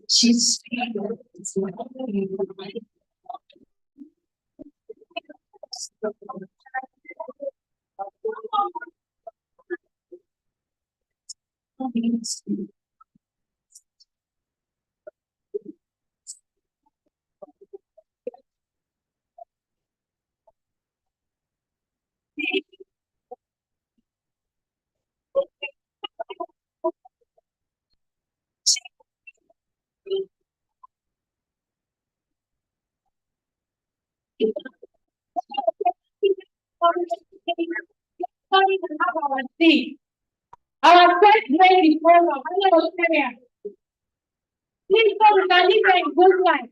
She's our first grade diploma. Hello, Australia. Please come and live a good life.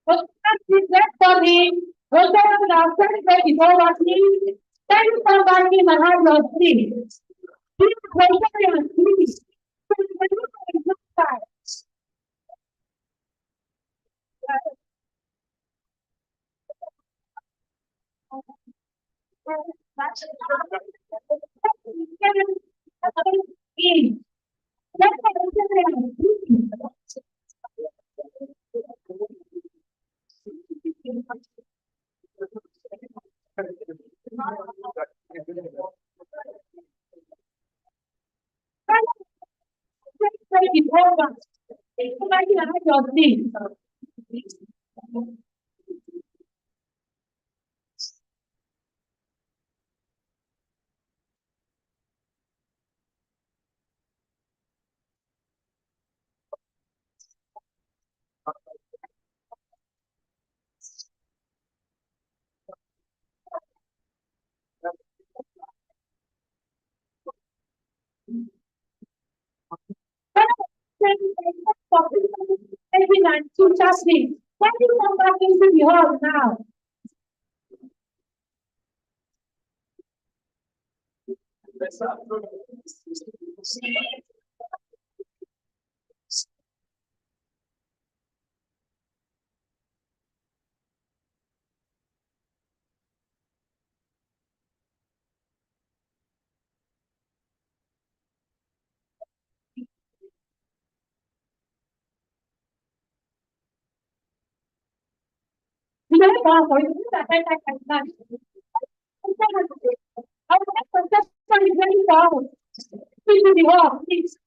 But that for me, also our first grade diploma, please. Thank you for coming and have your dream. Please come and please. Why do you come back into the hall now? You know what? For you, that I can. I would like to just very proud. Into the hall, please.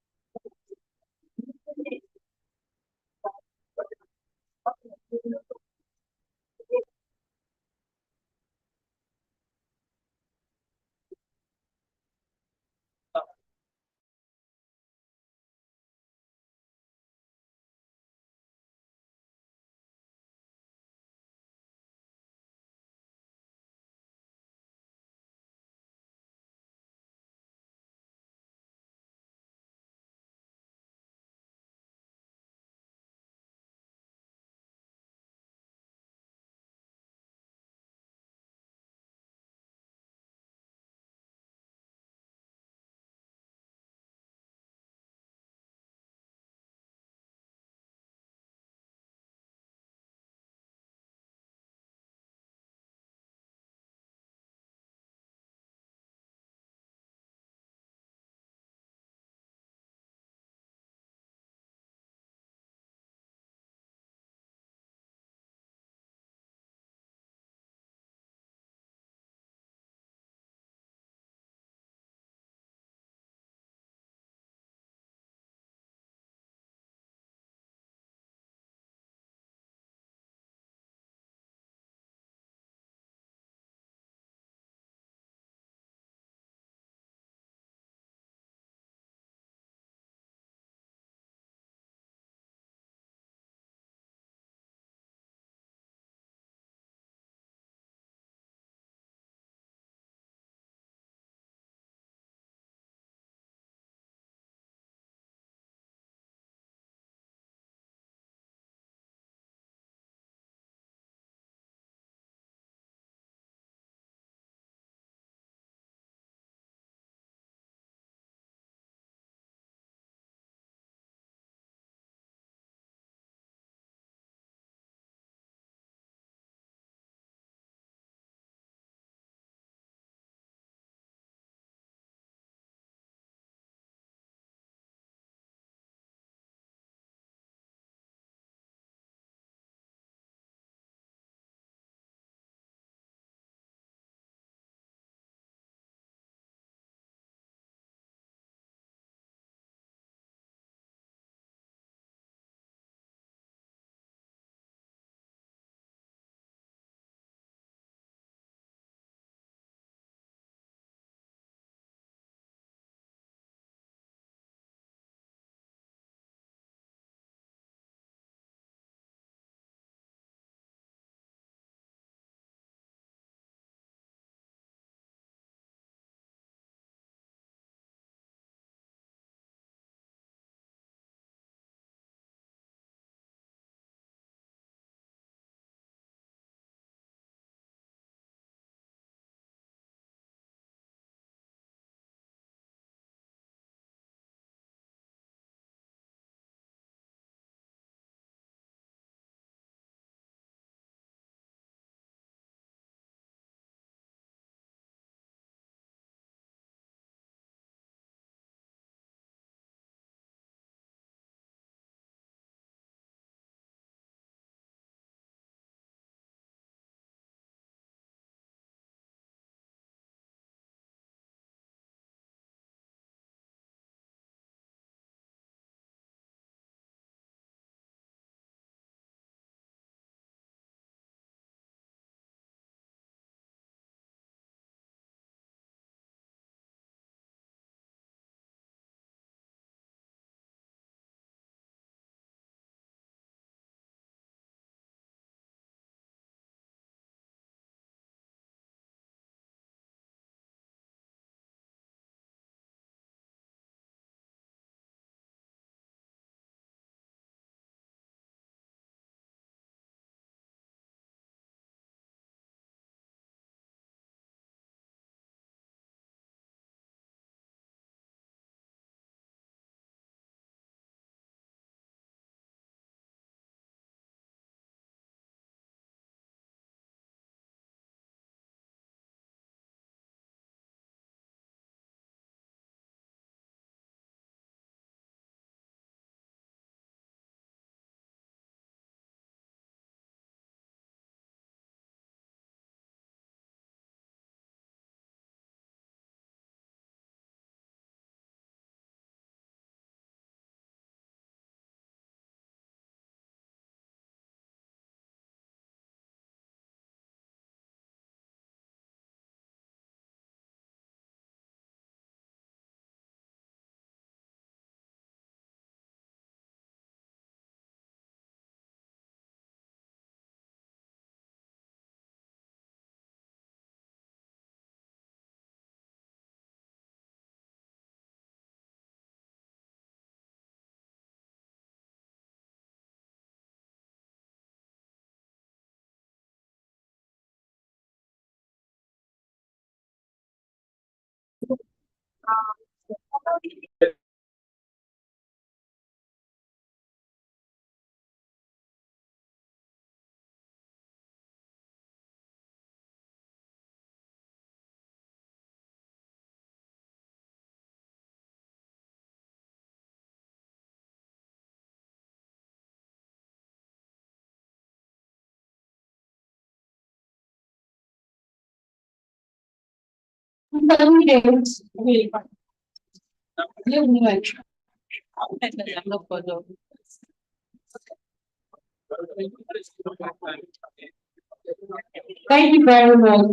Thank you very much.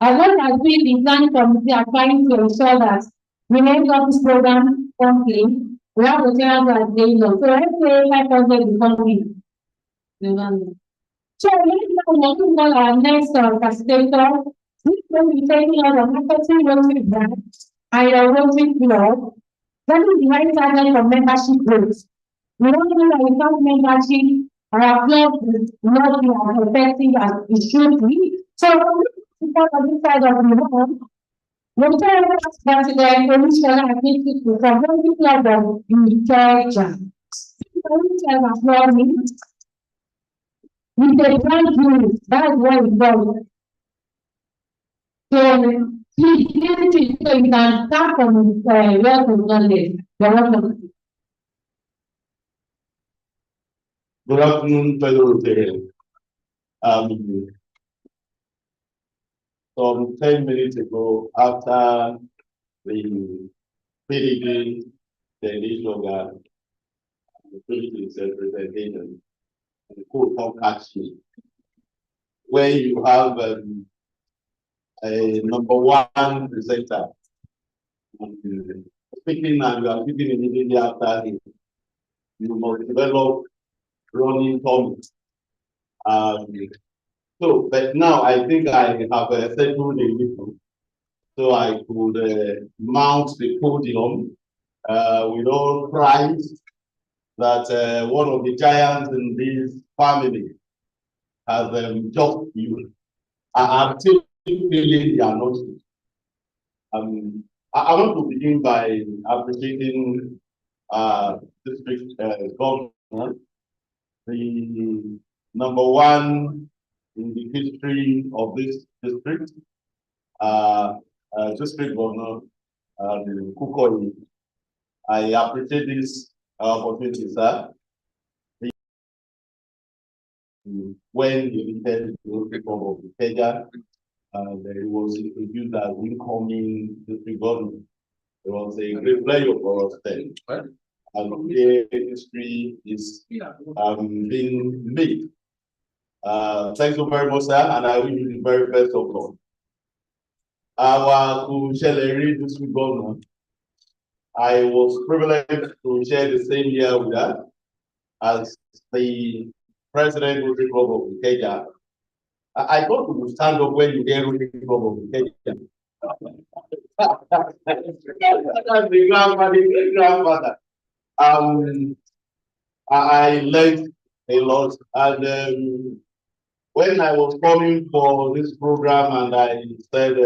As well as we, the planning committee, are trying to ensure that we make up this program promptly, we have the channels that they know. So let's say 500 is something. So let's now welcome our next facilitator. This will be taking out a marketing Rotary brand and your Rotary club. That is the very target for membership growth. We don't know that without membership, our club is not be as effective as it should be. So, because of this side of the world, when parents that the commission activity to promote the club of the church, with the grand rules, that's what it does. So, please, so you can start from where to Sunday. Good afternoon, fellow Rotarians. Some 10 minutes ago, after the PDP, the initial the PDP's representation, the court come action, where you have a number one presenter speaking and you are speaking immediately after him. You must develop running comments. So, but now I think I have settled the issue, so I could mount the podium with all pride that one of the giants in this family has just you. I'm still feeling the announcement. I want to begin by appreciating district governor, the number one in the history of this district, district governor Kukoyi. I appreciate this opportunity, sir. When you entered the people of Kenya, it was introduced as incoming district governor. It was a great pleasure for us then. And the history is being made. Thank you very much, sir, and I wish you the very best of luck. Our Kusheleri district governor, I was privileged to share the same year with her as the president of the club of Kenya. I thought we would stand up when you hear the club of Kenya. That's the grandfather. I learned a lot, and when I was coming for this program and I said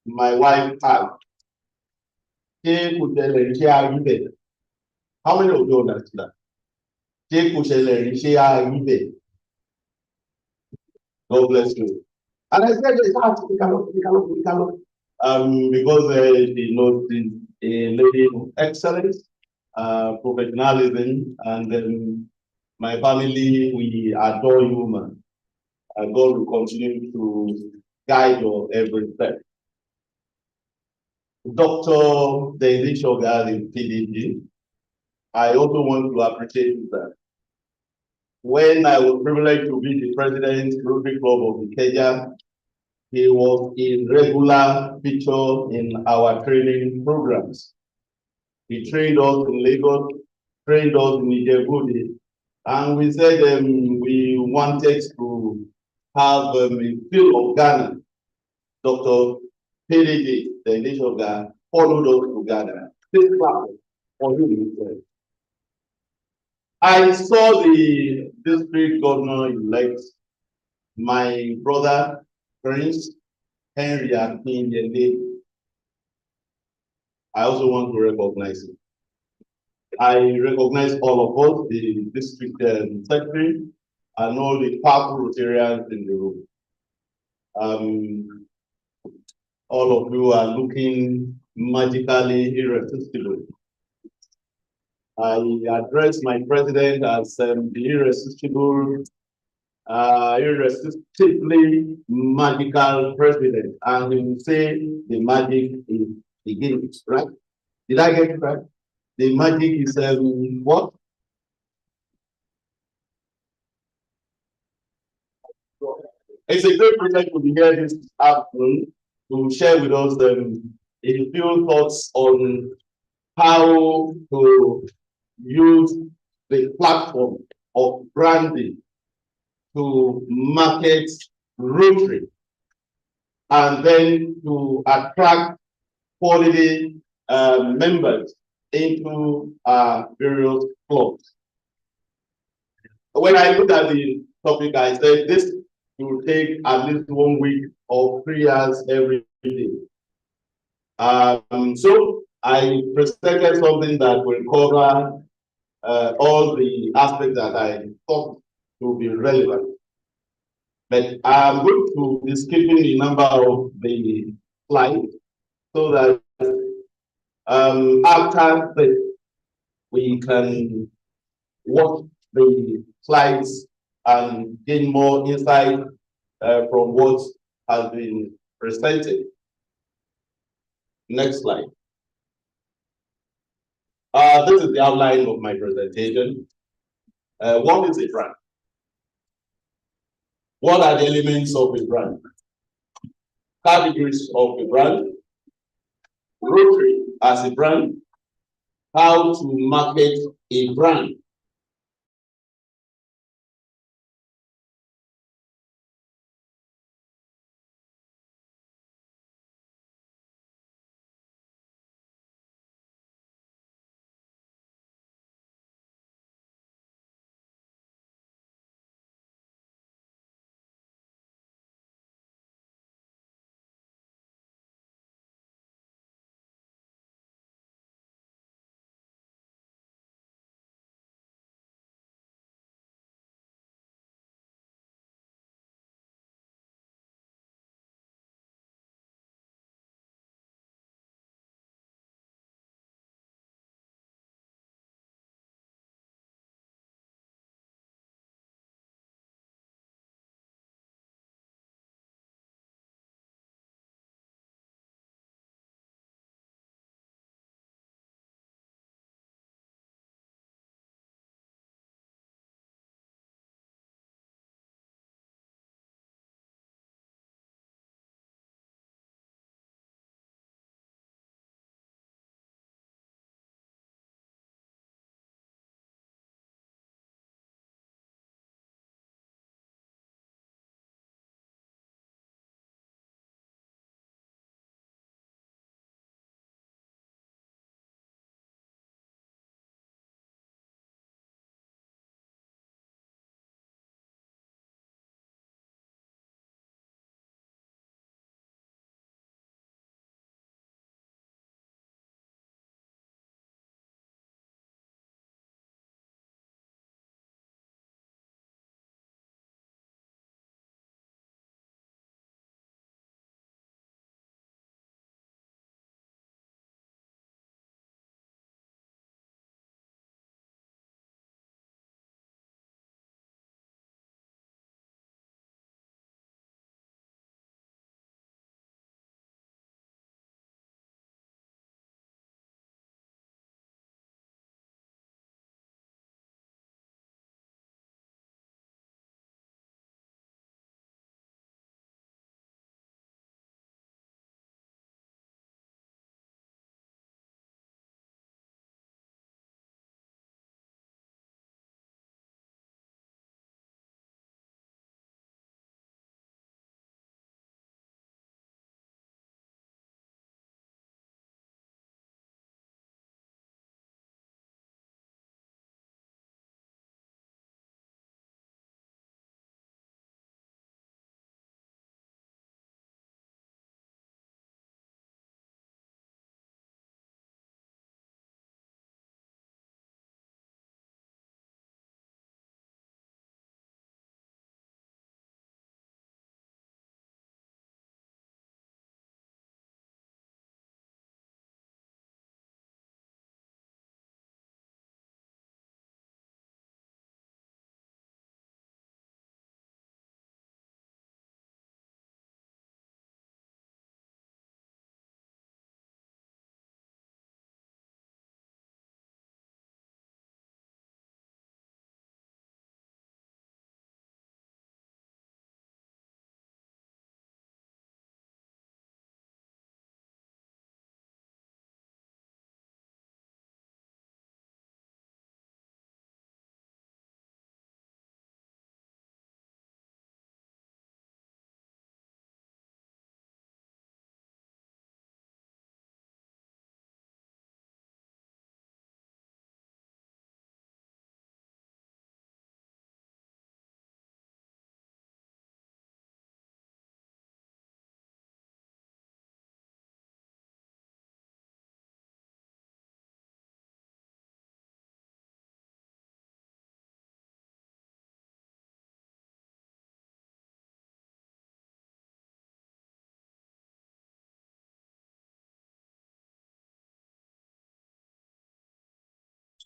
my wife asked, how many of you understand that? God bless you. And I said, we cannot. Because she knows a lady of excellence, professionalism, and my family, we adore you, man. And God will continue to guide your every step. Dr. Daisy Shogar in PDG, I also want to appreciate that. When I was privileged to be the president of the Rotary Club of Kenya, he was a regular feature in our training programs. He trained us in Lagos, trained us in Ijebu, and we said we wanted to have a field of Ghana. Dr. PDG, the nation of Ghana, followed us to Ghana. This platform for him. I saw the district governor-elect, my brother, Prince Henry Akin Yende, I also want to recognize him. I recognize all of us, the district secretary, and all the powerful Rotarians in the room. All of you are looking magically irresistible. I address my president as the irresistibly magical president, and he will say the magic is beginning, right? Did I get it right? The magic is what? It's a great privilege to be here this afternoon to share with us a few thoughts on how to use the platform of branding to market Rotary and then to attract quality members into various clubs. When I looked at the topic, I said this will take at least 1 week or 3 years every day. So I presented something that will cover all the aspects that I thought to be relevant. But I'm going to be skipping a number of the slides so that after this, we can watch the slides and gain more insight from what has been presented. Next slide. This is the outline of my presentation. What is a brand? What are the elements of a brand? Categories of a brand, Rotary as a brand, how to market a brand.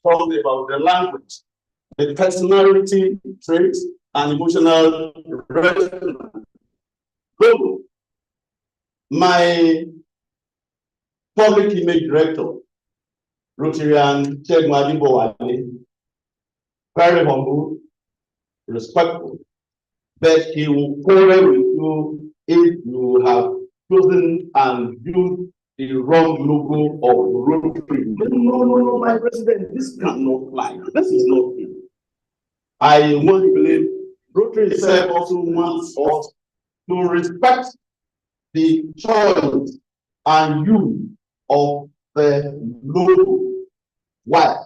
talks about the language, the personality traits, and emotional resonance. My public image director, Rotarian Chegmadi Bowale, very humble, respectful, but he will quarrel with you if you have chosen and used the wrong logo of Rotary. No, my president, this cannot fly. This is not it. I want to believe Rotary itself also wants us to respect the choice and use of the logo. Why?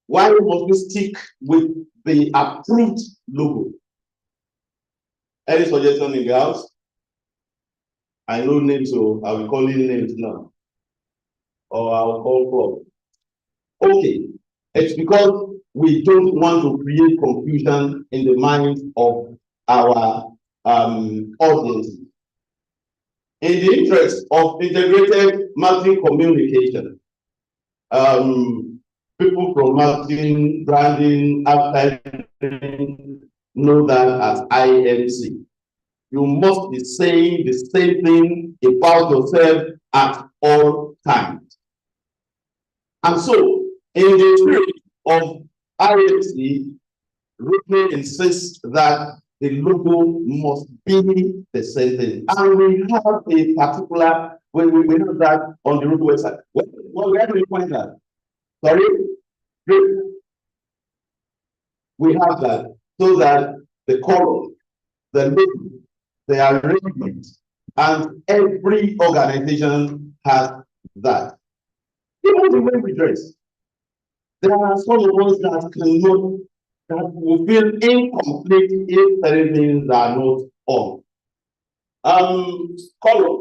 Why must we stick with the approved logo? Any suggestion in the house? I know names, so I will call in names now. Or I will call for. Okay. It's because we don't want to create confusion in the minds of our audience. In the interest of integrated marketing communication, people from marketing, branding, advertising know that as IMC. You must be saying the same thing about yourself at all times. And so, in the spirit of IMC, Rotary insists that the logo must be the same thing. And we have a particular, we have that on the Rotary website. Where do we find that? Sorry? We have that so that the color, the logo, the arrangement, and every organization has that. Even the way we dress. There are some of us that cannot, that will feel incomplete if certain things are not on. Color.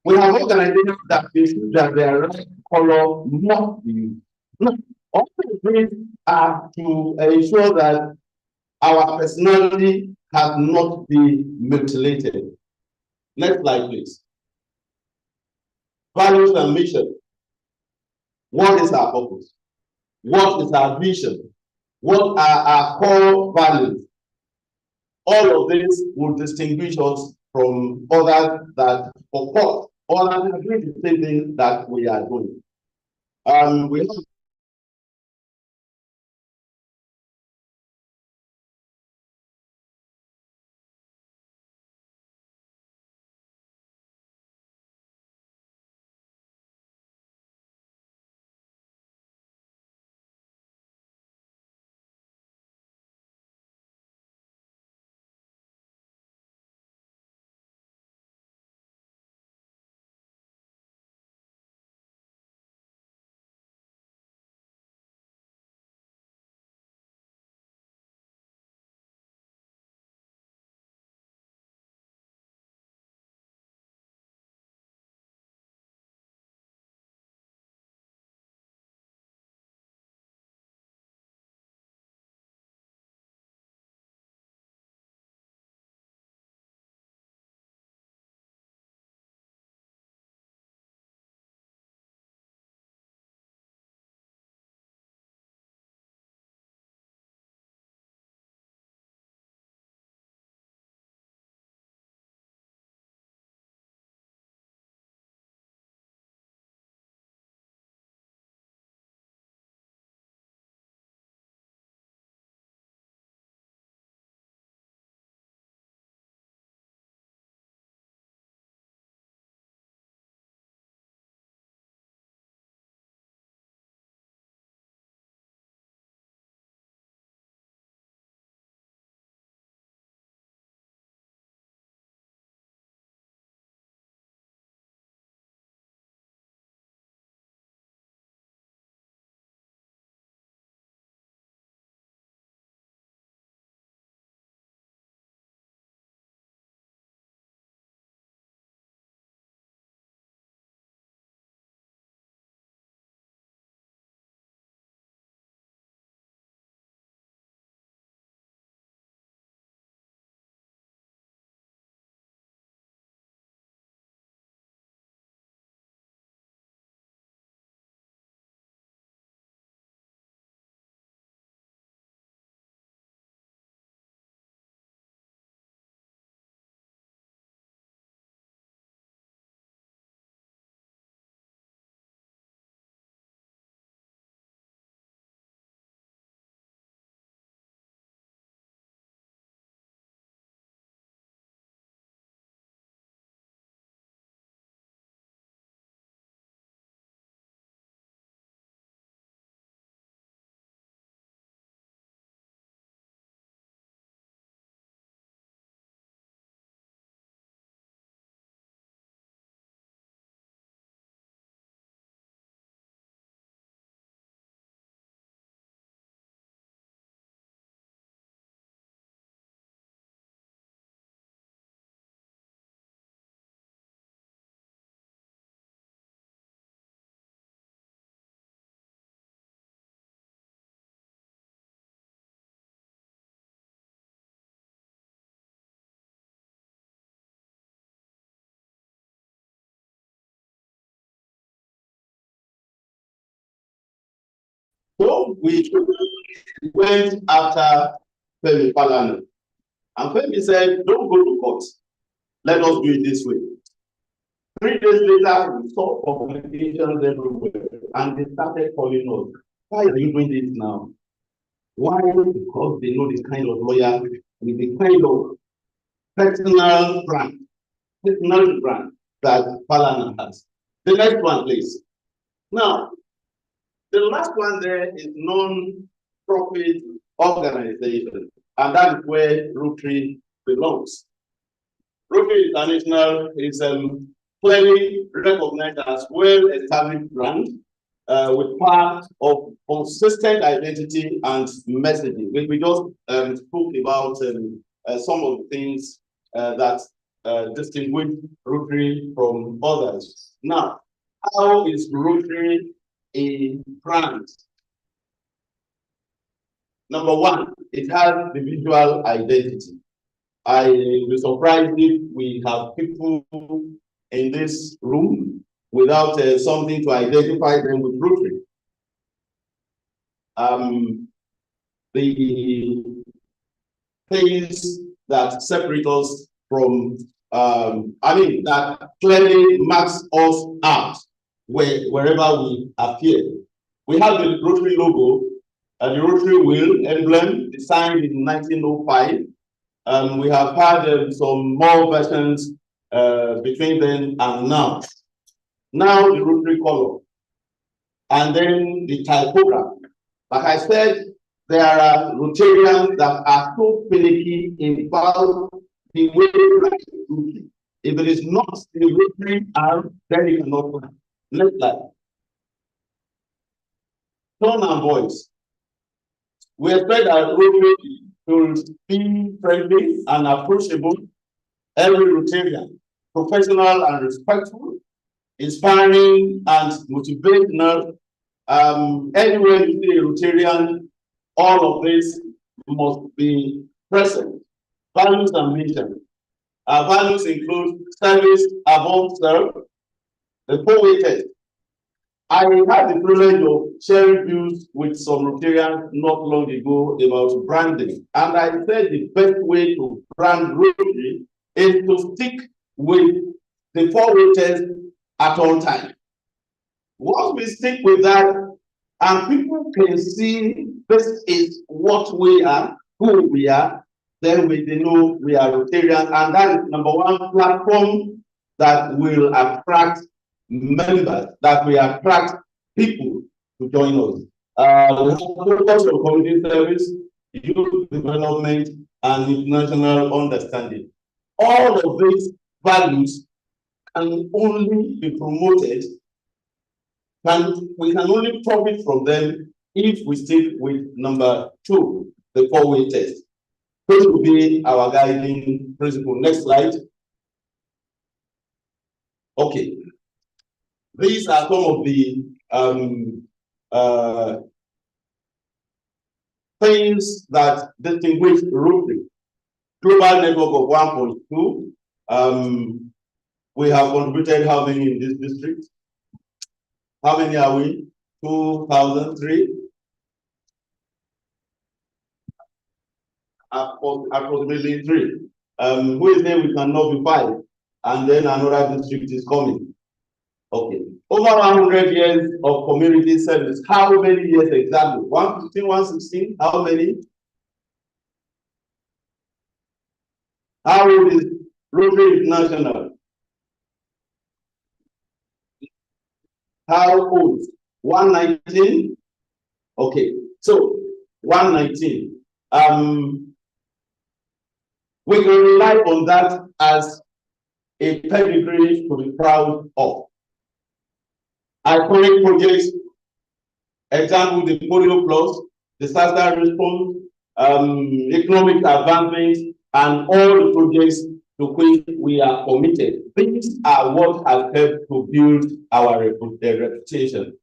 We have organizations that believe that their right color must be used. No, all the things are to ensure that our personality has not been mutilated. Next slide, please. Values and mission. What is our purpose? What is our vision? What are our core values? All of this will distinguish us from others that, of course, others are doing the same thing that we are doing. We have So we went after Femi Falana. And Femi said, don't go to court. Let us do it this way. 3 days later, we saw communications everywhere, and they started calling us. Why are you doing this now? Why? Because they know the kind of lawyer with the kind of personal brand that Falana has. The next one, please. Now, the last one there is non-profit organization, and that is where Rotary belongs. Rotary International is clearly recognized as well-established brand with part of consistent identity and messaging. We just spoke about some of the things that distinguish Rotary from others. Now, how is Rotary a brand? Number one, it has the visual identity. I will be surprised if we have people in this room without something to identify them with Rotary. The things that separate us from, that clearly marks us out wherever we appear. We have the Rotary logo, the Rotary wheel emblem, designed in 1905. We have had some more versions between then and now. Now the Rotary color, and then the typography. Like I said, there are Rotarians that are so finicky about the way they write Rotary. If it is not the Rotary arm, then you cannot find. Next slide. Tone and voice. We expect that Rotary should be friendly and approachable, every Rotarian, professional and respectful, inspiring and motivational. Anywhere you see a Rotarian, all of this must be present. Values and mission. Our values include service above self, the 4-way test. I had the privilege of sharing views with some Rotarians not long ago about branding. And I said the best way to brand Rotary is to stick with the 4-way test at all times. Once we stick with that, and people can see this is what we are, who we are, then they know we are Rotarians, and that is number one platform that will attract members, that will attract people to join us. We have focus on community service, youth development, and international understanding. All of these values can only be promoted, we can only profit from them if we stick with number 2, the 4-way test. This will be our guiding principle. Next slide. Okay. These are some of the things that distinguish Rotary. Global network of 1.2. We have contributed how many in this district? How many are we? 2003. Approximately 3. Who is there? We cannot be 5. And then another district is coming. Okay. Over 100 years of community service. How many years exactly? 115, 116? How many? How old is Rotary International? How old? 119? Okay. So, 119. We can rely on that as a pedigree to be proud of. Iconic projects, example, the Polio Plus, disaster response, economic advancement, and all the projects to which we are committed. These are what has helped to build our reputation.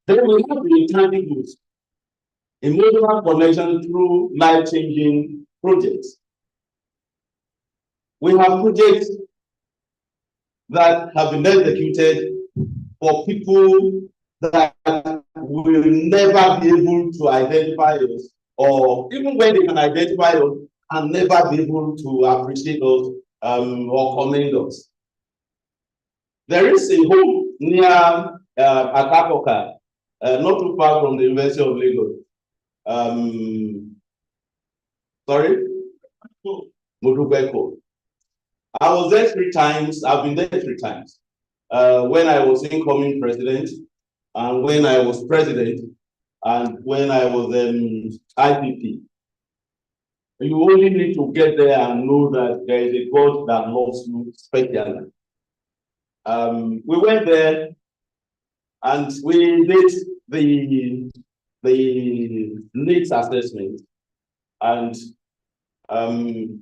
Then we have the intangibles, emotional connection through life-changing projects. We have projects that have been executed for people that will never be able to identify us, or even when they can identify us, and never be able to appreciate us or commend us. There is a home near Akakoka, not too far from the University of Lagos. Sorry? Modubeko. I was there 3 times. I've been there 3 times. When I was incoming president, and when I was president, and when I was IPP. You only need to get there and know that there is a God that loves you specially. We went there and we did the needs assessment. And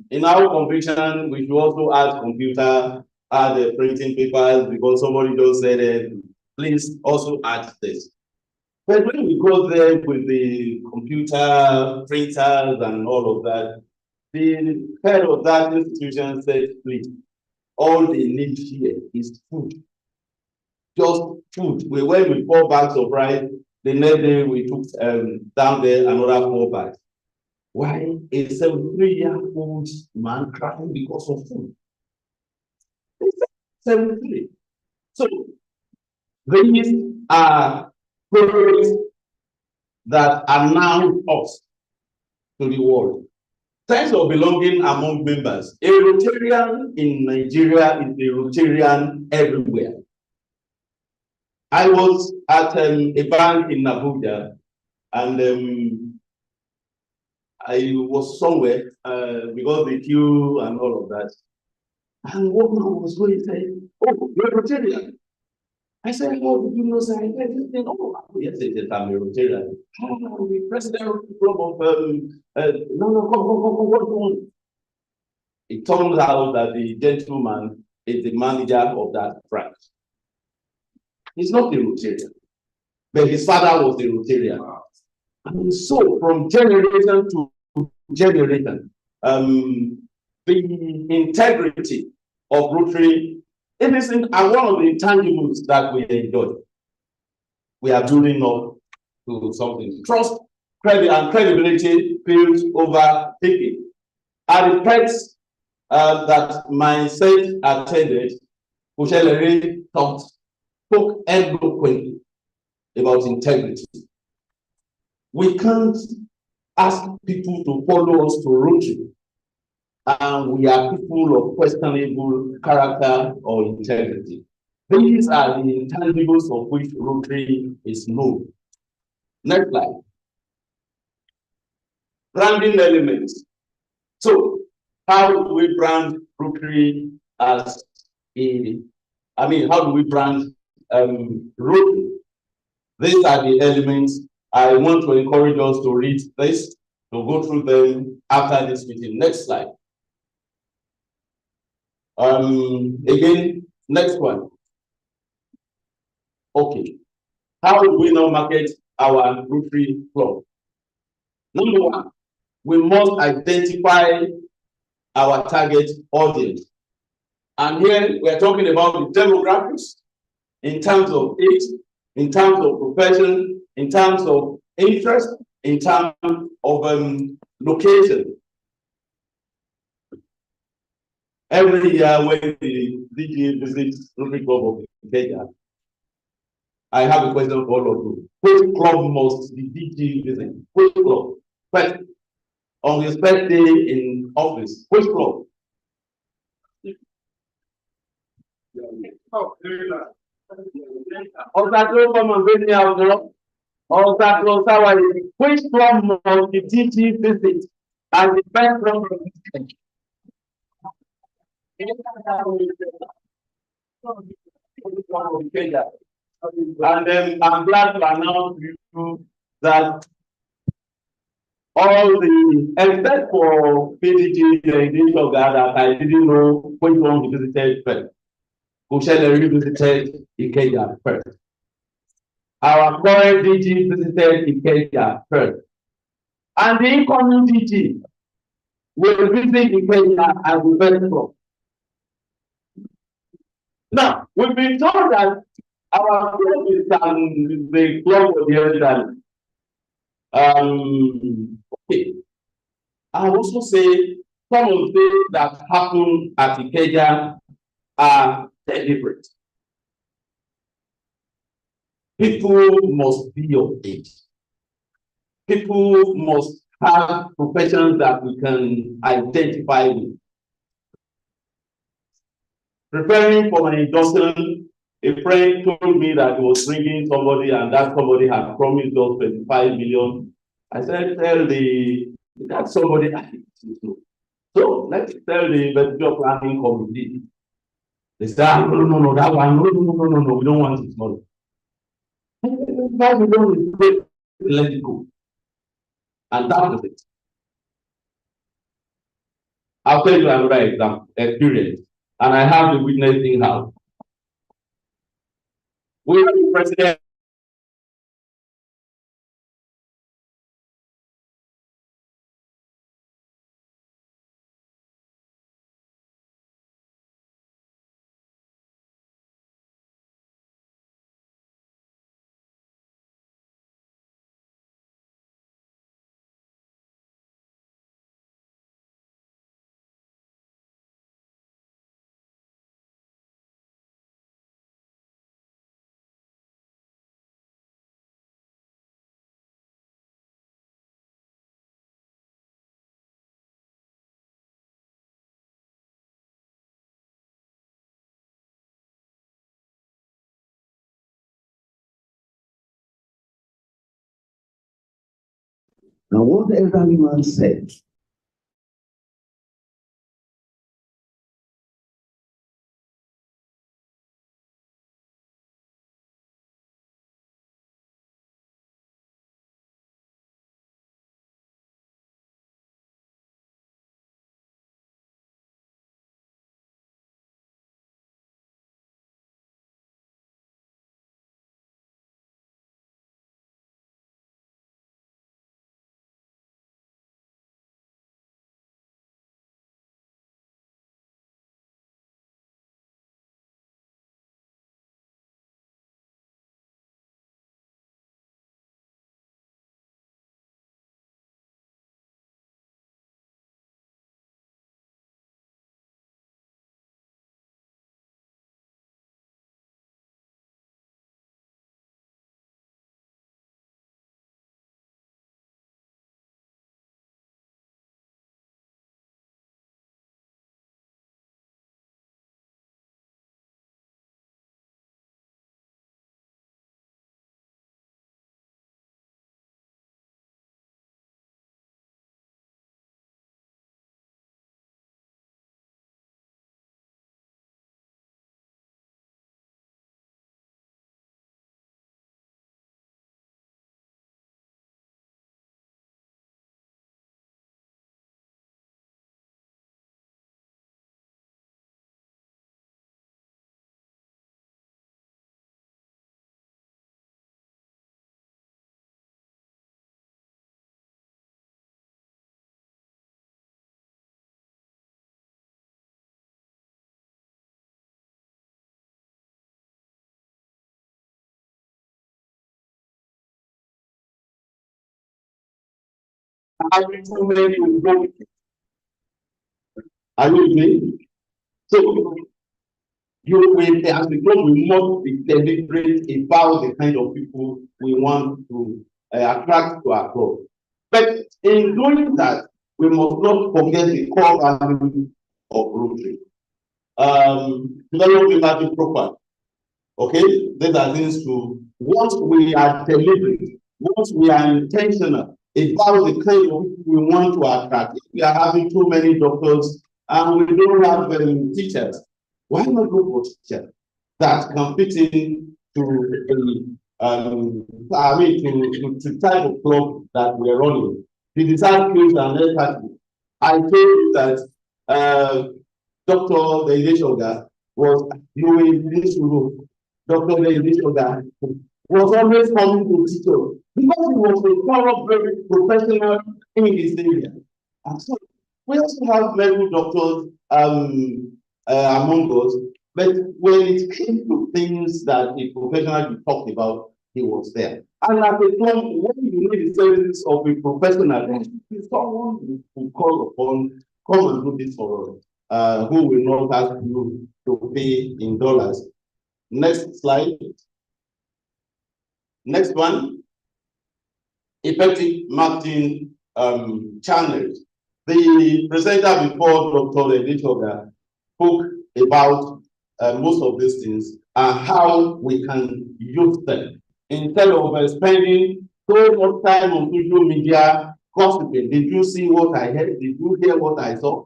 in our conviction, we should also add computer, add the printing papers, because somebody just said, please also add this. But when we go there with the computer, printers, and all of that, the head of that institution said, please, all they need here is food. Just food. We went with 4 bags of rice. The next day we took down there another 4 bags. Why a 73-year-old man crying because of food? 73. So these are programs that announce us to the world. Sense of belonging among members. A Rotarian in Nigeria is a Rotarian everywhere. I was at a bank in Abuja, and I was somewhere because the queue and all of that. And one man was going to say, oh, you're a Rotarian. I said, oh, did you know, sir? I said, oh, yes, I'm a Rotarian. Oh, the president of the club of, no, come, what on? It turns out that the gentleman is the manager of that branch. He's not a Rotarian, but his father was a Rotarian. And so, from generation to generation, the integrity of Rotary, it is one of the intangibles that we enjoy. We are building up to something. Trust, credit, and credibility built over thinking. At the pets that my saint attended, Kushelere spoke eloquently about integrity. We can't ask people to follow us to Rotary, and we are people of questionable character or integrity. These are the intangibles of which Rotary is known. Next slide. Branding elements. So, how do we brand Rotary as how do we brand Rotary? These are the elements. I want to encourage us to read this, to go through them after this meeting. Next slide. Again, next one. Okay. How do we now market our Rotary club? Number 1, we must identify our target audience. And here we are talking about the demographics in terms of age, in terms of profession, in terms of interest, in terms of location. Every year when the DG visits Rotary Club of Kenya, I have a question for all of you. Which club must the DG visit? Which club? First, on his first day in office, which club? Which club must the DG visit? And the first club of the and then I'm glad to announce to you that all the, except for PDG, the initial guy that I didn't know which one he visited first. Kushelere visited Ikeja first. Our current DG visited Ikeja first. And the incoming DG will visit Ikeja as the first club. Now, we've been told that Our club is the club of the elderly. Okay. I also say some of the things that happen at Ikeja are deliberate. People must be of age. People must have professions that we can identify with. Preparing for my induction, a friend told me that he was bringing somebody and that somebody had promised us 25 million. I said, tell that somebody, so let's tell the investigative planning committee. They said, no, that one, no, we don't want this money. Why we don't let it go? And that was it. I'll tell you another example, experience, and I have the witness in house. We have the president. Now, what the elderly man said, I will too many to go with it. Are you with me? So, you will, as the club, we must be deliberate about the kind of people we want to attract to our club. But in doing that, we must not forget the core value of Rotary. Develop the proper. Okay, these are things to, once we are deliberate, once we are intentional about the kind of people we want to attract. If we are having too many doctors and we don't have teachers, why not go for teachers that can fit in to to type of club that we're running? The desired skills and empathy. I told you that Dr. Deideshoga was in this room. Dr. Deideshoga was always coming to teach us because he was a thorough, very professional in his area. And so we also have medical doctors among us But when it came to things that a professional talked about, he was there. And at the time, when you need the services of a professional, then someone who call upon, come and do this for us, who will not ask you to pay in dollars. Next slide. Next one. Effective marketing channels. The presenter before Dr. Editoga spoke about most of these things and how we can use them instead of spending so much time on social media gossiping. Did you see what I heard? Did you hear what I saw?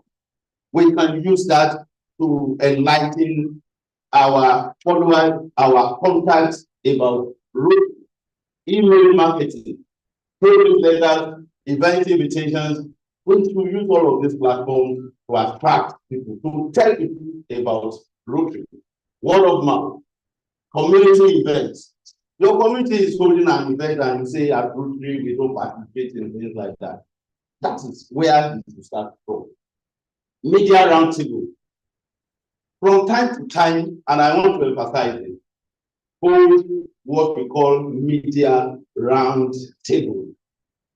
We can use that to enlighten our followers, our contacts about email marketing, product letters, event invitations. We should use all of these platforms to attract people, to tell people about Rotary. Word of mouth, community events. Your community is holding an event and you say at Rotary we don't participate in things like that. That is where you should start from. Media roundtable. From time to time, and I want to emphasize it, hold what we call media roundtable.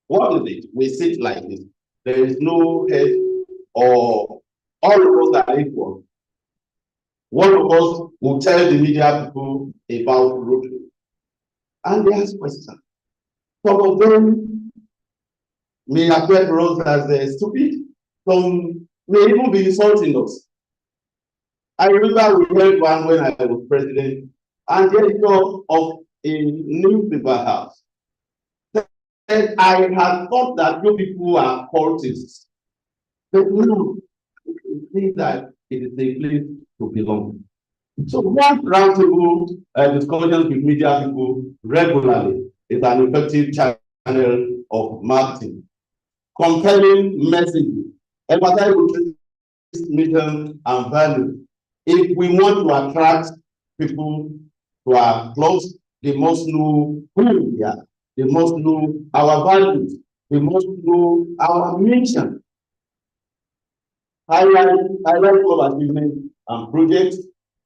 What is it? We sit like this. There is no head, or all of us are equal. One of us will tell the media people about Rotary. And they ask questions. Some of them may appear to us as stupid. Some may even be insulting us. I remember we held one when I was president, and the editor of a newspaper house said, I had thought that you people are cultists. But no, you think that it is a place to belong. So one roundtable discussions with media people regularly is an effective channel of marketing. Compelling messaging, emphasize with mission and value. If we want to attract people to our clubs, they must know who we are. They must know our values. They must know our mission. Highlight club achievements and projects,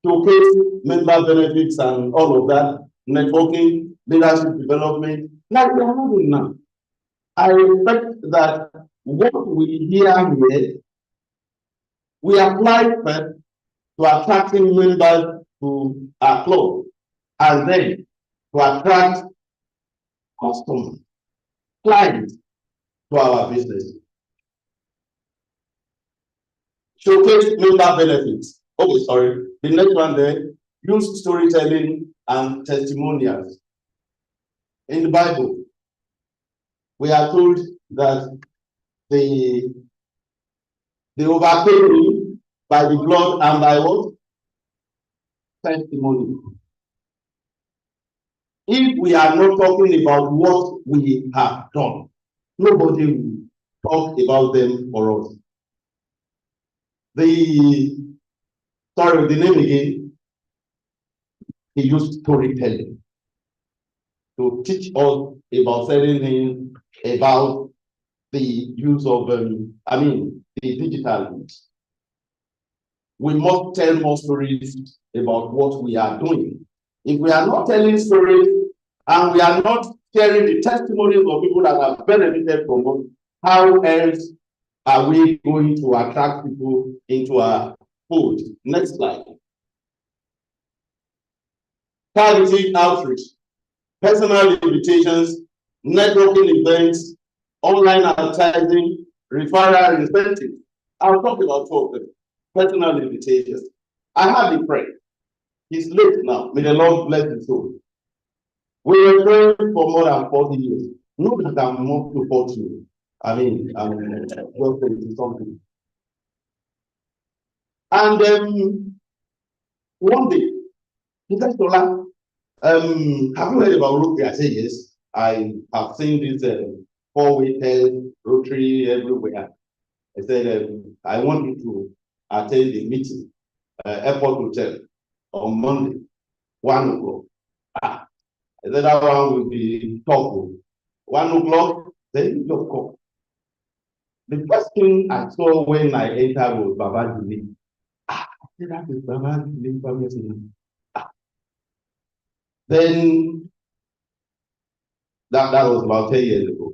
showcase member benefits and all of that, networking, leadership development. Like we are having now. I expect that what we hear here, we apply first to attracting members to our club, and then to attract customers, clients to our business. Showcase member benefits. Okay, sorry. The next one there, use storytelling and testimonials. In the Bible, we are told that they overcame me by the blood and by what? Testimony. If we are not talking about what we have done, nobody will talk about them for us. The name again, he used storytelling to teach us about certain things, about the use of, the digital use. We must tell more stories about what we are doing. If we are not telling stories and we are not sharing the testimonies of people that have benefited from us, how else are we going to attract people into our fold? Next slide. Targeted outreach, personal invitations, networking events, online advertising, referral incentives. I'll talk about two of them. Personal invitations. I have a friend. He's late now. May the Lord bless his soul. We were friends for more than 40 years. Not that I'm more to 40. I'm well something. And one day, he said, Tola, have you heard about Rotary? I said, yes. I have seen this 4-way test, Rotary everywhere. I said, I want you to attend the meeting, Airport Hotel, on Monday, 1 o'clock. I said, that one will be tough. 1 o'clock, then you just come. The first thing I saw when I entered was Baba Juli. That is Baba. Then that was about 10 years ago.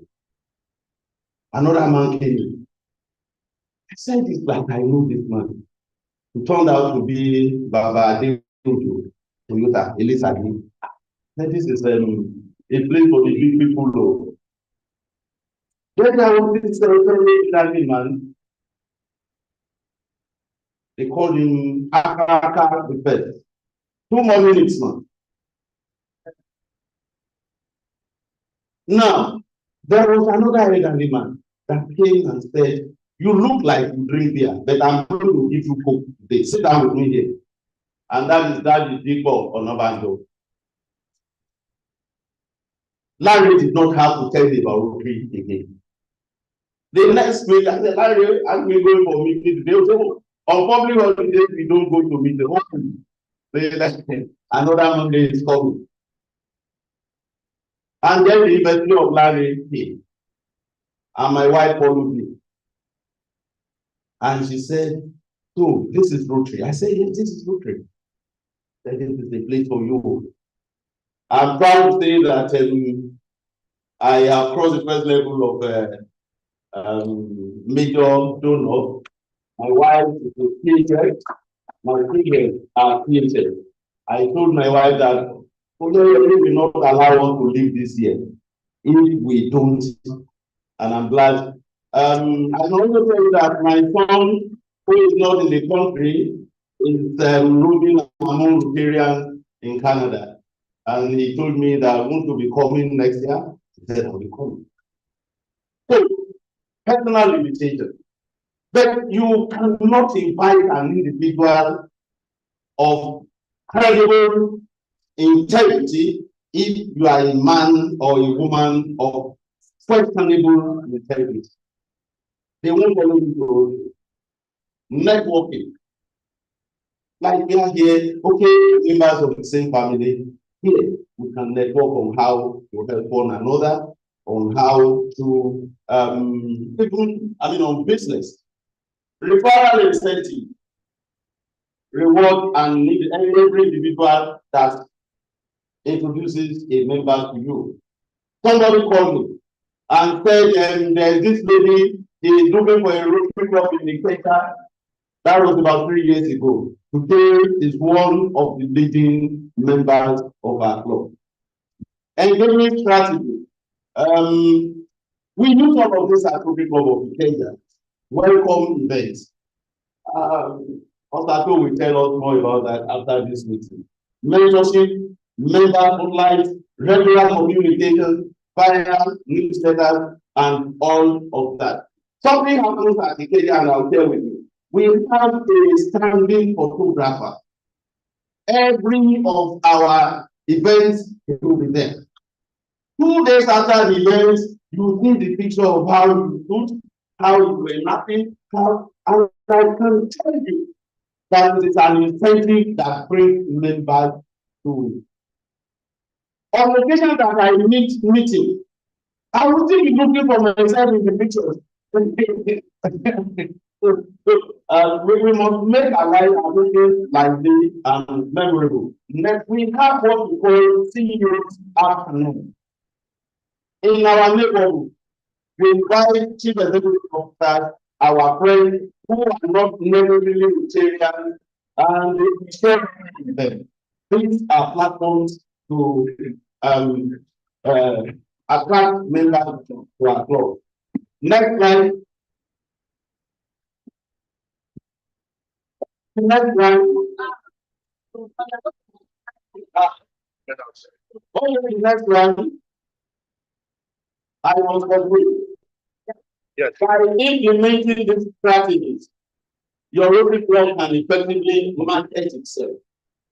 Another man came in. I said, it's like I know this man. It turned out to be Baba Adekunju, Toyota, Elisagi. This is a place for the big people. Though. Then there was this very man. They called him Akaka the first. 2 more minutes, man. Now, there was another elderly man that came and said, you look like you drink beer, but I'm going to give you coke today. Sit down with me here. And that is Digbo Onabanjo. Larry did not have to tell me about Rotary again. The next week, I said, Larry, I'm going for meeting today. So, on public holidays, we don't go to meet the home. Another Monday is coming. And then the University of Larry came. And my wife followed me. And she said, so this is Rotary. I said, yes, this is Rotary. This is the place for you. I'm proud to say that I have crossed the first level of major donor. My wife is a PhD. My children are PhD. I told my wife that we will not allow us to live this year if we don't. And I'm glad. I can also tell you that my son, who is not in the country, is ruling among Rotarians in Canada. And he told me that I want to be coming next year. He said, I'll be coming. So, personal limitation. But you cannot invite an individual of credible integrity if you are a man or a woman of questionable integrity. They won't follow you to networking. Like we are here, okay, members of the same family, here we can network on how to help one another, on how to even, on business. Referral incentive, reward and every individual that introduces a member to you. Somebody called me and said, there's this lady, she is looking for a Rotary Club in the Kenya. That was about 3 years ago. Today is one of the leading members of our club. Engagement strategy. We use all of this at Rotary Club of Kenya. Welcome events. Osato will tell us more about that after this meeting. Mentorship, member online, regular communication, viral newsletters, and all of that. Something happens at the Kenya, and I'll tell you. We have a standing photographer. Every of our events will be there. 2 days after the event, you see the picture of how you stood, how you were laughing, and I can tell you that it is an incentive that brings members to it. On occasion that I meeting, I will still be looking for myself in the pictures. We must make our life lively and memorable. Next, we have what we call CEO's afternoon. In our neighborhood, we invite chief executive officers, our friends who are not necessarily Rotarian, and we share with them. These are platforms to attract members to our club. Next slide. Next slide. Next one. I was agree. Yes. By implementing these strategies, your Rotary Club can effectively market itself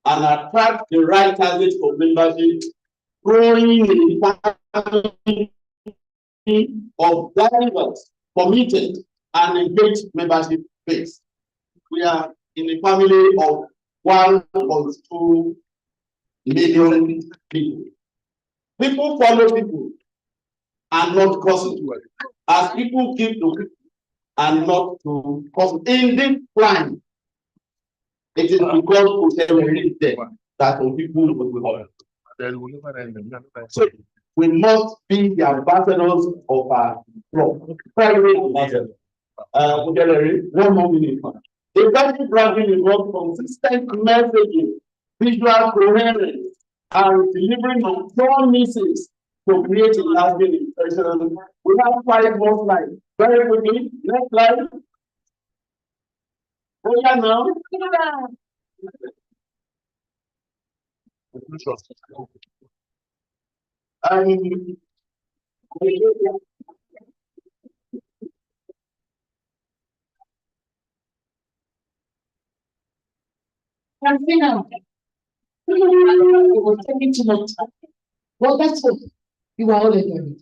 and attract the right target for membership, growing a family of diverse, committed, and engaged membership base. We are in a family of 1.2 million people. People follow people and not cause it. As people keep to people and not to cause in this plan. It is because Oshemere is there that some people will come. So we must be the ambassadors of our club. Primary ambassadors. Oshemere, 1 more minute. Effective branding involves consistent messaging, visual coherence, and delivering on promises to create a lasting impression. We have 5 more slides. Very quickly, next slide. Oh, yeah, now. It was taking too much time. Well, that's what you are all doing.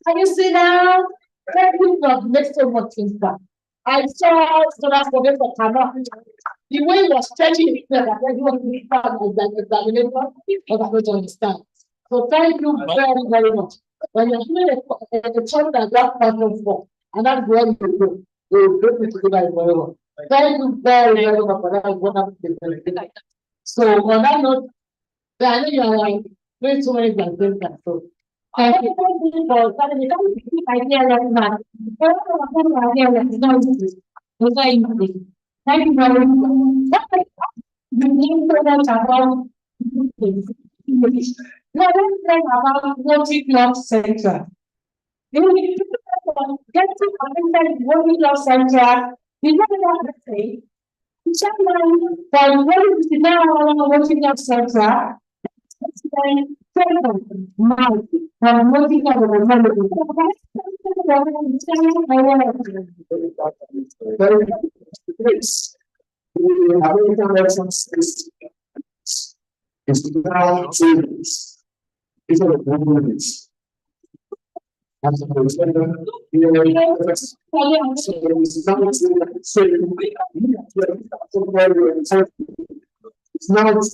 Can you see now? Thank you for make so much impact. I saw students for this camera. The way you are stretching it, that everyone will be part of that examination, but I don't understand. So thank you very, very much. When you're doing a child that got passion for, and that's where you go. You will get it together very well. Thank you very, very much for that wonderful. So on that note, I know you are like doing so many things. So thank you for starting the idea of that. Thank you very much. You need so much about now let's talk about Rotary Club Central. You need to get to understand Rotary Club Central. You know what I say? Chairman for Rotary Club Central. It's now savings. It's a minutes. It's now so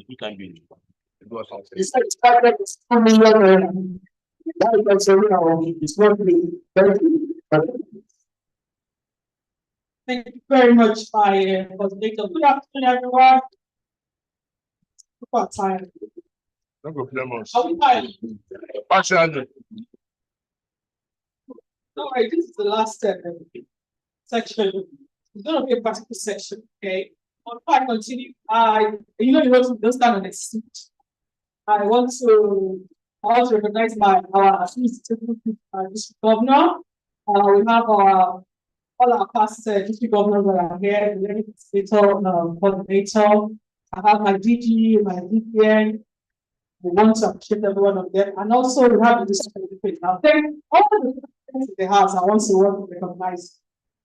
you can be. It's thank you very much, Fire, for the data. Good afternoon, everyone. What time? Are we tired? All right, this is the last section. It's going to be a particular section, okay? Before I continue, you don't stand on the seat. I want to recognize our district governor. We have all our past district governors that are here, the legislator, coordinator. I have my DG, my DPN. We want to appreciate every one of them. And also we have the district. Now, thank all the things in the house. I want to recognize.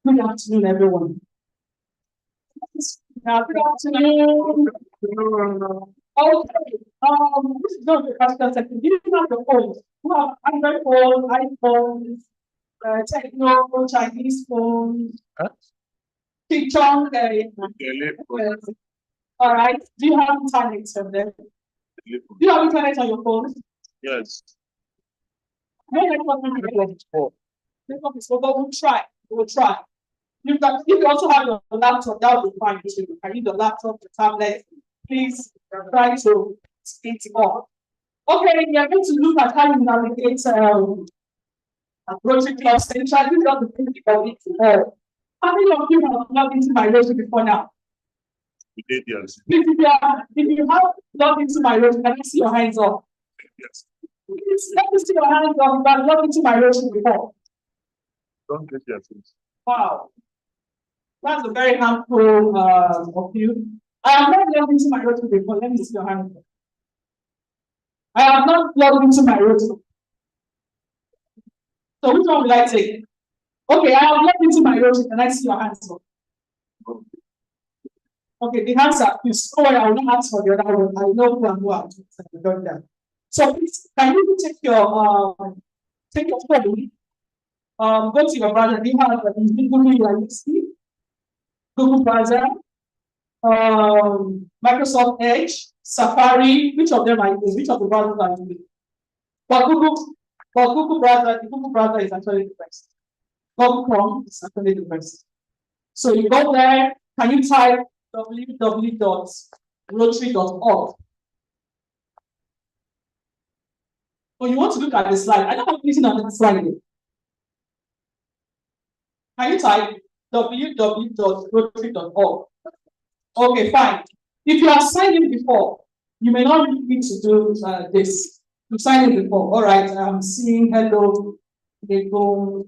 Good afternoon, everyone. Good afternoon. Okay. This is not the particular section. You have the phones. You have Android phone, iPhones, techno, Chinese phones, TikTok. All right. Do you have internet on them? Do you have internet on your phone? Yes. We'll try. We'll try. If you also have your laptop, that will be fine too. You can use the laptop, the tablet. Please try to speed it up. Okay, we are going to look at how you navigate Rotary Club Central. This is not the thing about it. How many of you have logged into my Rotary before now? Yes. If you have logged into my Rotary, can I see your hands up? Yes. Let me see your hands up. But logged into my Rotary before. Don't get your things. Wow. That's a very handful of you. I have not logged into my Rotary before. Let me see your hands up. I have not logged into my Rotary. So which one will I take? Okay, I have logged into my Rotary. Can I see your hands up? Okay, the hands are please. Oh, I will not ask for the other one. I know who and who have done that. So please, can you take your phone Go to your browser. You have Google University, Google Browser, Microsoft Edge, Safari. Which of them are you using? Which of the browsers are you using? For Google browser, the Google browser is actually the best. Google Chrome is actually the best. So you go there, can you type www.rotary.org? Oh, you want to look at the slide? I don't have anything on the slide. Can you type www.rotary.org? Okay, fine. If you have signed in before, you may not need to do this. You signed in before. All right, I'm seeing hello. They go.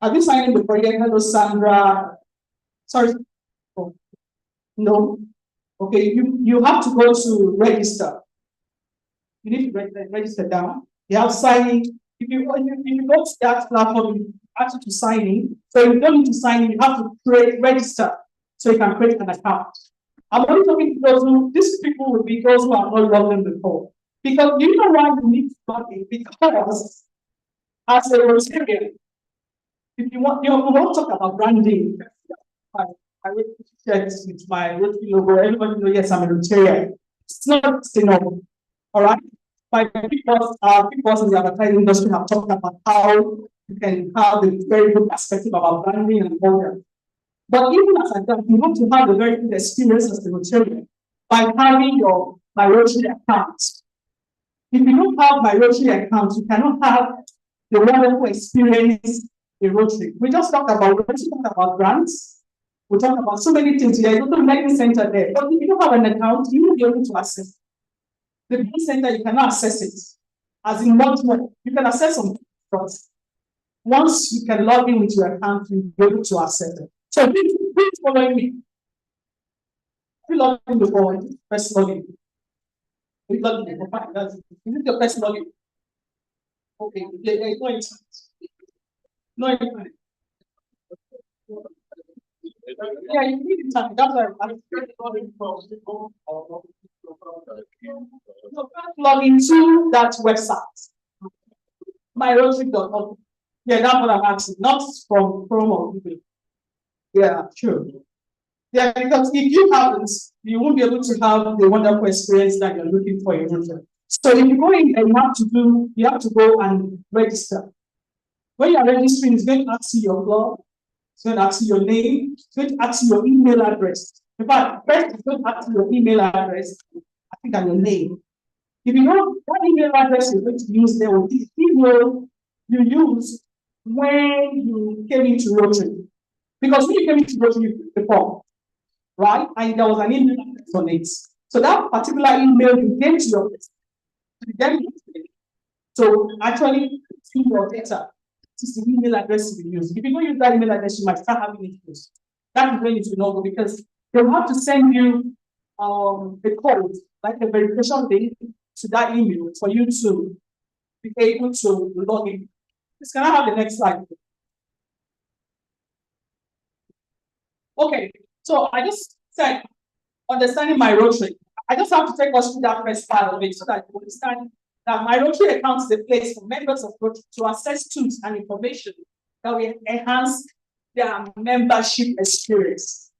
Have you signed in before? Yeah, hello, Sandra. Sorry. Oh, no. Okay, you have to go to register. You need to register down. You have signing. If you go to that platform, you ask you to sign in. So you don't need to sign in, you have to register so you can create an account. I'm only talking to those who, these people will be those who are not logged in before. Because you know why you need to log in? Because as a Rotarian, if you want, we won't talk about branding. I will share this with my Rotary logo. Everybody knows, yes, I'm a Rotarian. It's not sustainable. All right? My people in the advertising industry have talked about how you can have a very good perspective about branding and all that. But even as I said, you have to have a very good experience as a Rotarian by having your Rotary account. If you don't have Rotary account, you cannot have the wonderful experience in Rotary. We just talked about grants. We talked about so many things. There is also a learning center there. But if you don't have an account, you won't be able to access it. The learning center, you cannot access it. As in much more, you can access some things. Once you can log in with your account, you'll be able to access it. So please follow me. If you log in before, first login. If you log in before, is it your first login? Okay, no internet. No internet. Yeah, you need internet. That's why I'm log into that website. MyRotary.org. Yeah, that's what I'm asking. Not from Chrome or Google. Yeah, sure. Yeah, because if you haven't, you won't be able to have the wonderful experience that you're looking for in Rotary. So if you go in and you have to go and register. When you are registering, it's going to ask you your club, it's going to ask you your name, it's going to ask you your email address. In fact, first it's going to ask you your email address, I think, and your name. If you know what email address you're going to use, there will be email you use when you came into Rotary. Because when you came into Rotary, you filled the form, right? And there was an email address on it. So that particular email you gave to your person, so actually, fill your data. This is the email address you use. If you don't use that email address, you might start having issues. That is when it will not go, because they'll have to send you a code, like a verification link to that email for you to be able to log in. Please, can I have the next slide? Okay, so I just said understanding my Rotary. I just have to take us through that first part of it so that you understand that my Rotary account is a place for members of Rotary to access tools and information that will enhance their membership experience.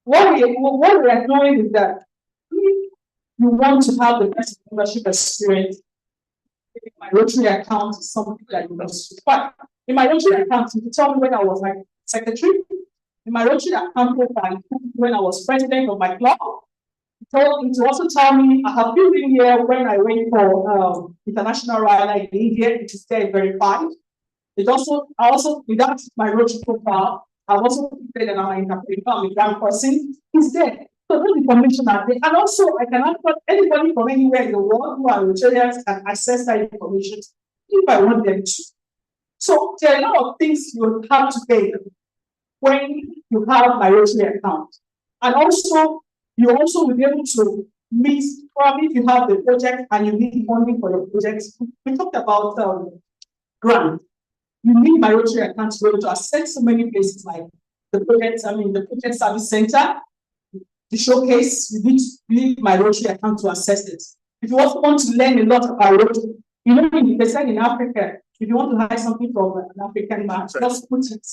What we are doing is that if you want to have the best membership experience, my Rotary account is something that you must. But in my Rotary account, you tell me when I was my secretary. In my Rotary account, when I was president of my club, it also tell me I have been in here when I went for international rally in India, it is there verified. I also without my Rotary profile, I've also put that I'm a young person. It's there. So those information are there. And also I can answer anybody from anywhere in the world who are Rotarians can access that information if I want them to. So there are a lot of things you have to pay when you have my Rotary account. And also, you also will be able to meet, probably if you have the project and you need funding for your project. We talked about grant. You need my Rotary account to be able to access so many places like the project service center, the showcase. You need my Rotary account to access it. If you also want to learn a lot about Rotary, you know, in Africa, If you want to hide something from an African man, just put it.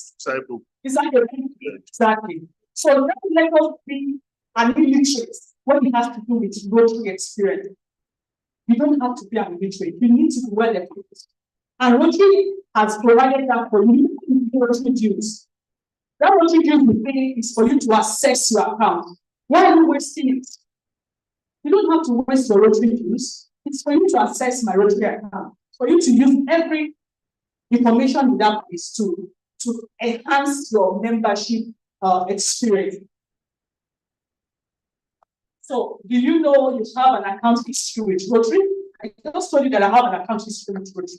Exactly. So let us be an illiterate when it has to do with Rotary experience. You don't have to be an illiterate. You need to be well equipped. And Rotary has provided that for you in Rotary dues. That Rotary dues we pay is for you to assess your account. Why are you wasting it? You don't have to waste your Rotary dues. It's for you to assess my Rotary account. For you to use every information in that place to enhance your membership experience. So, do you know you have an account history with Rotary? I just told you that I have an account history with Rotary.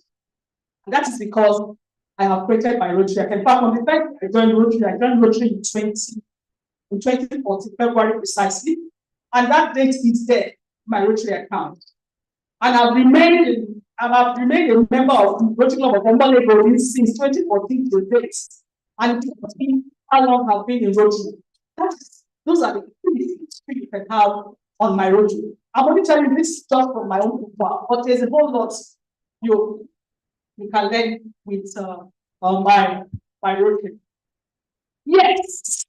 And that is because I have created my Rotary. In fact, on the fact I joined Rotary in 2014, February precisely. And that date is there, my Rotary account. And I've remained a member of the Rotary Club of Ombalego since 2014 to date. And how long I've been in Rotary. Those are the things you can have on my Rotary. I'm only telling you this stuff from my own profile, but there's a whole lot you can learn with my Rotary. Yes, it's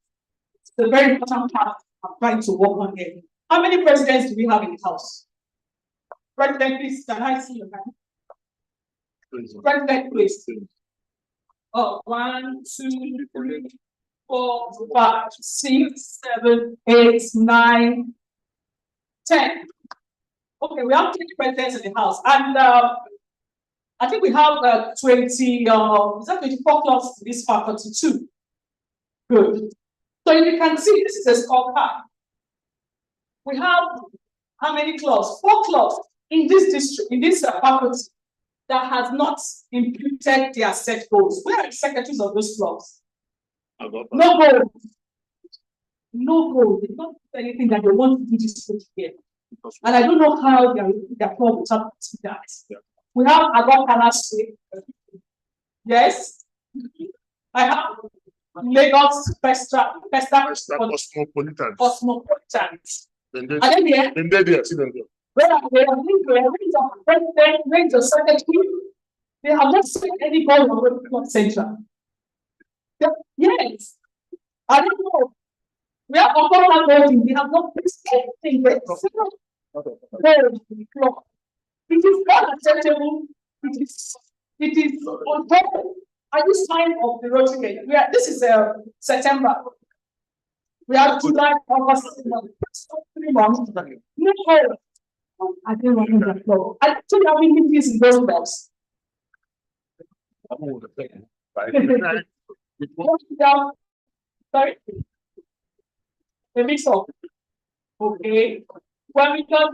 a very important part I'm trying to work on here. How many presidents do we have in the house? President, please, can I see your hand? President, please. Oh, 1, 2, 3, 4, 5, 6, 7, 8, 9, 10. Okay, we have 10 presidents in the house, and I think we have 20. Is that 24 clubs in this faculty too? Good. So you can see this is a scorecard. We have how many clubs? 4 clubs in this district, in this faculty that has not imputed their set goals. Where are the secretaries of those clubs? No goals. No goals. They don't do anything that they want to do this year. And I don't know how their club will start that. Yeah. We have Agokana Street. Yes. I have Lagos Cosmopolitan. Then they see them there. Where are they? The secretary. They have not seen any goal on the club center. Yes. I don't know. We have a voting. We have not fixed anything yet. It is not acceptable. It is on top. At this time of the Rotary, this is September. We have July, August, 3 months. No, I didn't want to flow. I think I've been in those blocks. Sorry. The mix up. Okay. Well, because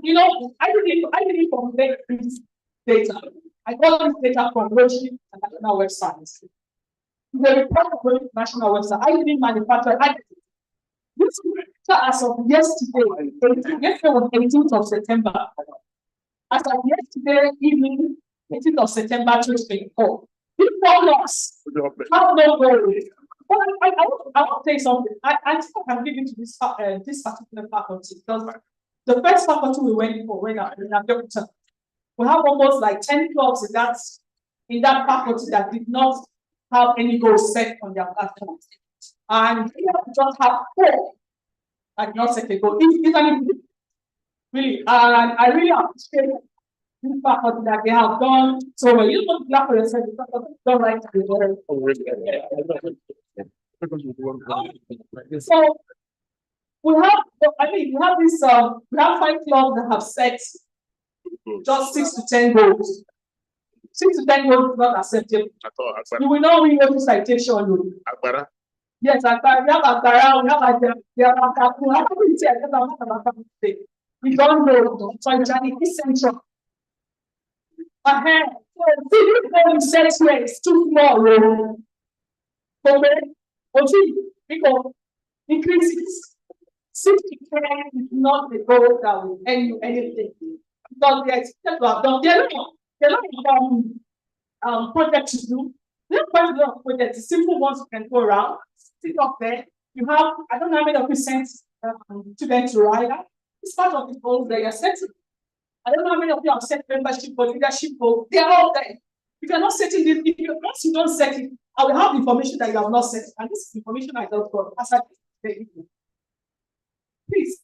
I didn't from this data. I got this data from Rotary National website. The report of Rotary National website. I didn't manufacture. This data as of yesterday. Yesterday was 18th of September. As of yesterday evening, 18th of September 2024. These 4 blocks have no goal. But I want to say something. I think I can give it to this particular faculty because the first faculty we went for when we have almost like 10 clubs in that faculty that did not have any goals set on their platform. And we just have 4 that did not set a goal. Really, and I really appreciate this faculty that they have done so well. You don't clap for yourself because you don't like to be better. So we have this we have 5 clubs that have set just 6 to 10 goals. 6 to 10 goals is not acceptable. You will not win every citation. Yes, we have Agbara, we don't know. So it's essential. So this set here is too small. Okay, because increases 6 to 10 is not the goal that will end you anything. Because they expect to have done. There are a lot of projects to do. There are quite a lot of projects, the simple ones you can go around, sit up there. You have, I don't know how many of you sent students to write that. It's part of the goals that you're setting. I don't know how many of you have set membership or leadership goals. They're all there. If you're not setting this, once you don't set it, I will have information that you have not set, and this is information I don't got. As I please.